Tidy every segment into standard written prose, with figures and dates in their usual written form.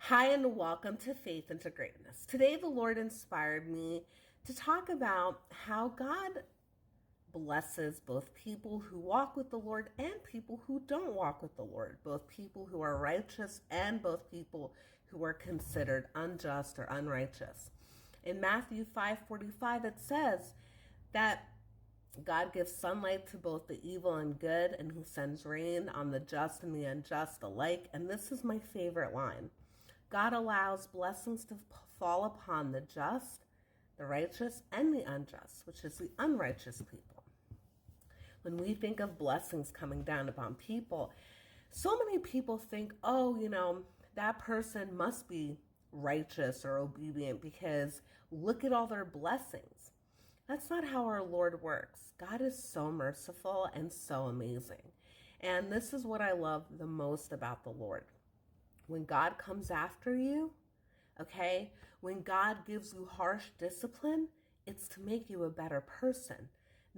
Hi, and welcome to Faith into Greatness. Today, the Lord inspired me to talk about how God blesses both people who walk with the Lord and people who don't walk with the Lord, both people who are righteous and both people who are considered unjust or unrighteous. In Matthew 5:45, it says that God gives sunlight to both the evil and good, and he sends rain on the just and the unjust alike. And this is my favorite line. God allows blessings to fall upon the just, the righteous, and the unjust, which is the unrighteous people. When we think of blessings coming down upon people, so many people think, oh, that person must be righteous or obedient because look at all their blessings. That's not how our Lord works. God is so merciful and so amazing. And this is what I love the most about the Lord. When God comes after you, okay, when God gives you harsh discipline, it's to make you a better person,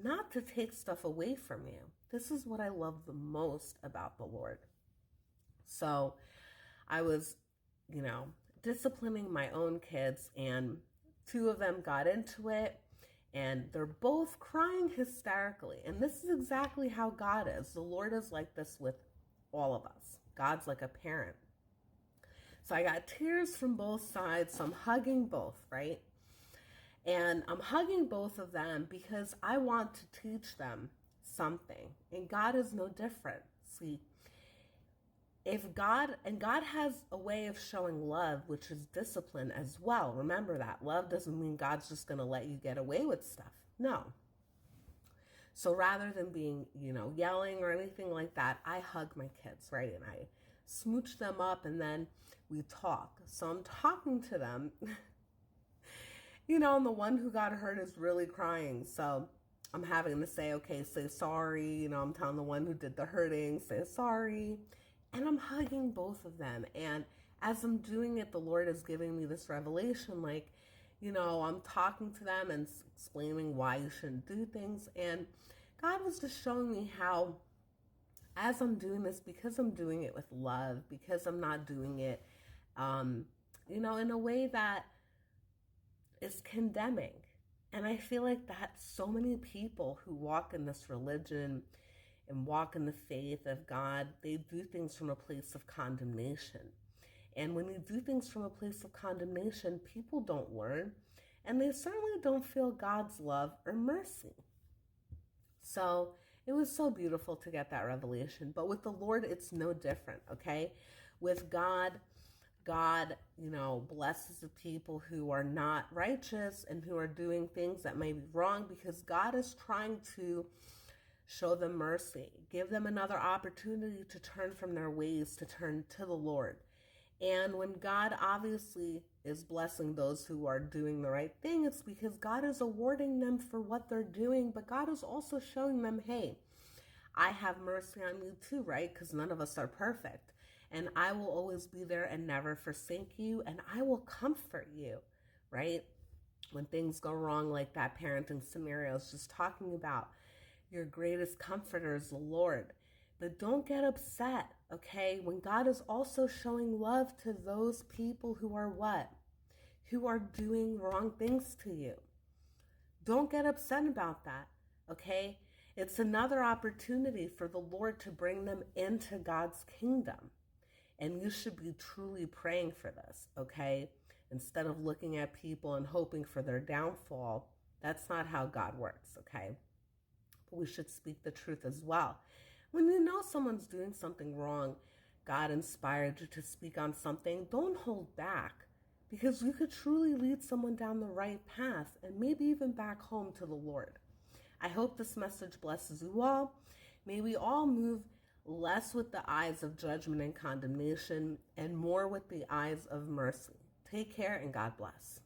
not to take stuff away from you. This is what I love the most about the Lord. So I was, disciplining my own kids, and two of them got into it, and they're both crying hysterically. And this is exactly how God is. The Lord is like this with all of us. God's like a parent. So I got tears from both sides, so I'm hugging both, right? And I'm hugging both of them because I want to teach them something. And God is no different. See, God has a way of showing love, which is discipline as well. Remember that. Love doesn't mean God's just going to let you get away with stuff. No. So rather than being, yelling or anything like that, I hug my kids, right? And I smooch them up, and then we talk. So I'm talking to them, and the one who got hurt is really crying. So I'm having to say, okay, say sorry. I'm telling the one who did the hurting, say sorry. And I'm hugging both of them. And as I'm doing it, the Lord is giving me this revelation, like, I'm talking to them and explaining why you shouldn't do things. And God was just showing me how, as I'm doing this, because I'm doing it with love, because I'm not doing it, in a way that is condemning. And I feel like that so many people who walk in this religion and walk in the faith of God, they do things from a place of condemnation. And when you do things from a place of condemnation, people don't learn, and they certainly don't feel God's love or mercy. So it was so beautiful to get that revelation. But with the Lord, it's no different, okay? With God, blesses the people who are not righteous and who are doing things that may be wrong, because God is trying to show them mercy, give them another opportunity to turn from their ways, to turn to the Lord. And when God obviously is blessing those who are doing the right thing, it's because God is awarding them for what they're doing, but God is also showing them, hey, I have mercy on you too, right? Because none of us are perfect. And I will always be there and never forsake you, and I will comfort you, right? When things go wrong, like that parenting scenario I was just talking about, your greatest comforter is the Lord. But don't get upset, okay? When God is also showing love to those people who are what? Who are doing wrong things to you. Don't get upset about that, okay? It's another opportunity for the Lord to bring them into God's kingdom. And you should be truly praying for this, okay? Instead of looking at people and hoping for their downfall. That's not how God works, okay? But we should speak the truth as well. When you know someone's doing something wrong, God inspired you to speak on something, don't hold back, because you could truly lead someone down the right path and maybe even back home to the Lord. I hope this message blesses you all. May we all move less with the eyes of judgment and condemnation and more with the eyes of mercy. Take care, and God bless.